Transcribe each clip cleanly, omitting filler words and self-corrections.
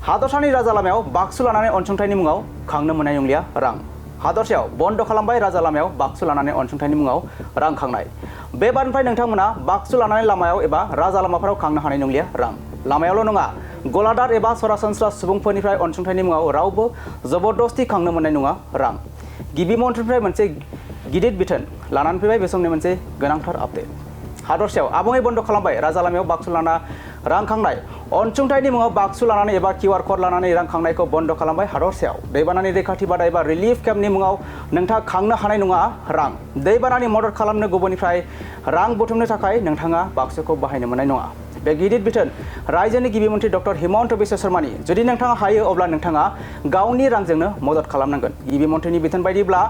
हादरसानि राजा लामायाव बाक्सु लानानै अनसुंथाइनि मुङाव खांनो मोननाय नंलिया रां। हादरसायाव बन्द खालामबाय राजा लामायाव बाक्सु लानानै अनसुंथाइनि मुङाव रां खांनाय। बे बारनिफ्राय नोंथांमोना बाक्सु लानानै लामायाव एबा राजा लामाफोराव खांनो हानाय नंलिया रां। लामायावल' नङा, गलादार एबा सरासनस्रा सुबुंफोरनिफ्राय अनसुंथाइनि मुङाव रावबो जबरदस्ति खांनो मोननाय नङा रां। गिबि मन्थ्रिनिफ्राय मोनसे गिदिर बिथोन लानानै फैबाय बे समनि मोनसे गोनांथार आपडेट। हादरसायाव आबुङै बन्द खालामबाय राजा लामायाव बाक्सु लाना रां खांनाय। अनसुंथाइनि मुङाव बाक्सु लानानै एबा QR क'ड लानानै रां खांनायखौ बन्द खालामबाय हादरसायाव। दैबानानि रैखाथि बादा एबा रिलिफ केम्पनि मुङाव नोंथाङा खांनो हानाय नङा रां। दैबानानि मदद खालामनो गुबुननिफ्राय रां बुथुमनो थाखाय नोंथाङा बाक्सुखौ बाहायनो मोननाय नङा। बे गिदिर बिथोन रायजोनि गिबि मन्थ्रि डक्टर हिमन्त बिश्व शर्मानि। जुदि नोंथाङा हायो अब्ला नोंथाङा गावनि रांजोंनो मदद खालामनांगोन। गिबि मन्थ्रिनि बिथोन बायदिब्ला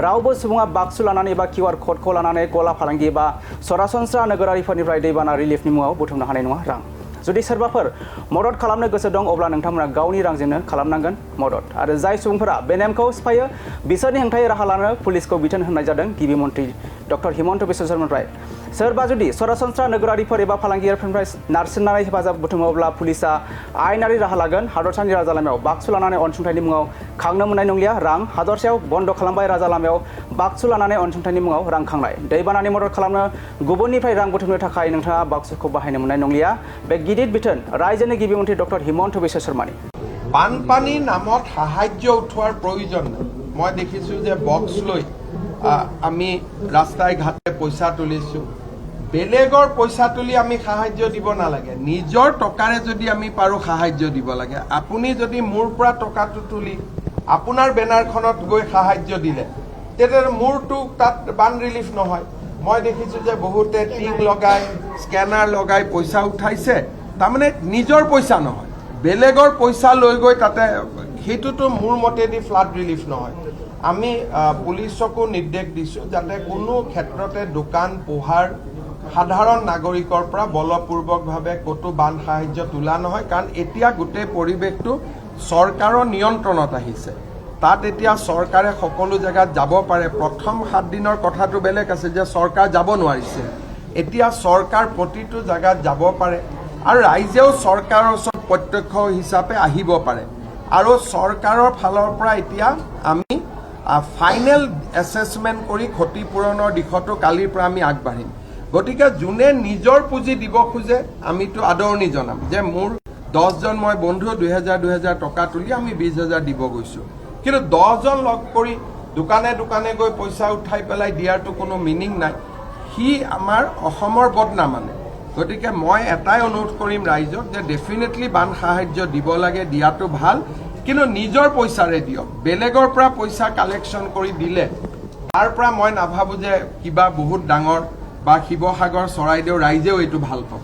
रावबो सुबुङा बाक्सु लानानै एबा QR क'डखौ लानानै गला फालांगि एबा सरासनस्रा नोगोरारिफोरनिफ्राय दैबाना रिलिफनि मुङाव बुथुमनो हानाय नङा रां। जुदि सोरबाफोर मदद खालामनो गोसो दं अब्ला नोंथांमोना गावनि रांजोंनो खालामनांगोन मदद। आरो जाय सुबुंफोरा बे नेमखौ सिफायो बिसोरनि हेंथायै राहा लानो पुलिसखौ बिथोन होनाय जादों गिबि मन्थ्रि डक्टर हिमन्त बिश्व शर्मानिफ्राय। सोरबा जुदि सरासनस्रा नोगोरारिफोर एबा फालांगियारिफोरनिफ्राय नारसिननानै हेफाजाब बुथुमो अब्ला पुलिसआ आयेनारि राहा लागोन। हादरसानि राजा लामायाव बाक्सु लानानै अनसुंथाइनि मुङाव खांनो मोननाय नंलिया रां। हादरसायाव बन्द खालामबाय राजा लामायाव बाक्सु लानानै अनसुंथाइनि मुङाव रां खांनाय। दैबानानि मदद खालामनो गुबुननिफ्राय रां बुथुमनो थाखाय नोंथाङा बाक्सुखौ बाहायनो मोननाय नंलिया। बे गिदिर बिथोन रायजोनि गिबि मन्थ्रि डक्टर हिमन्त बिश्व शर्मानि। বানপানীৰ নামত সাহায্য উঠোৱাৰ প্ৰয়োজন নাই। মই দেখিছোঁ যে বক্স লৈ আমি ৰাস্তাই ঘাটে পইচা তুলিছোঁ। বেলেগৰ পইচা তুলি আমি সাহায্য দিব নালাগে। নিজৰ টকাৰে যদি আমি পাৰোঁ সাহায্য দিব লাগে। আপুনি যদি মোৰ পৰা টকাটো তুলি আপোনাৰ বেনাৰখনত গৈ সাহায্য দিলে তেতিয়া মোৰটো তাত বান ৰিলিফ নহয়। মই দেখিছোঁ যে বহুতে টিং লগাই স্কেনাৰ লগাই পইচা উঠাইছে, তাৰমানে নিজৰ পইচা নহয়, বেলেগৰ পইচা লৈ গৈ তাতে, সেইটোতো মোৰ মতেদি ফ্লাড ৰিলিফ নহয়। আমি পুলিচকো নিৰ্দেশ দিছোঁ যাতে কোনো ক্ষেত্ৰতে দোকান পোহাৰ সাধাৰণ নাগৰিকৰ পৰা বলপূৰ্বকভাৱে ক'তো বান সাহায্য তোলা নহয়। কাৰণ এতিয়া গোটেই পৰিৱেশটো চৰকাৰৰ নিয়ন্ত্ৰণত আহিছে। তাত এতিয়া চৰকাৰে সকলো জেগাত যাব পাৰে। প্ৰথম 7 দিনৰ কথাটো বেলেগ আছে যে চৰকাৰ যাব নোৱাৰিছে। এতিয়া চৰকাৰ প্ৰতিটো জেগাত যাব পাৰে আৰু ৰাইজেও চৰকাৰৰ ওচৰত প্ৰত্যক্ষ হিচাপে আহিব পাৰে। আৰু চৰকাৰৰ ফালৰ পৰা এতিয়া আমি ফাইনেল এছেছমেণ্ট কৰি ক্ষতিপূৰণৰ দিশতো কালিৰ পৰা আমি আগবাঢ়িম। গতিকে যোনে নিজৰ পুঁজি দিব খোজে আমিতো আদৰণি জনাম যে মোৰ 10জন মই বন্ধু 2000 টকা তুলি আমি 20,000 দিব গৈছোঁ। কিন্তু 10জন লগ কৰি দোকানে দোকানে গৈ পইচা উঠাই পেলাই দিয়াৰতো কোনো মিনিং নাই। সি আমাৰ অসমৰ বদনাম মানে। গতিকে মই এটাই অনুৰোধ কৰিম ৰাইজক যে ডেফিনেটলি বান সাহায্য দিব লাগে, দিয়াটো ভাল, কিন্তু নিজৰ পইচাৰে দিয়ক। বেলেগৰ পৰা পইচা কালেকশ্যন কৰি দিলে তাৰ পৰা মই নাভাবোঁ যে কিবা বহুত ডাঙৰ বা শিৱসাগৰ চৰাইদেউ ৰাইজেও এইটো ভাল পাব।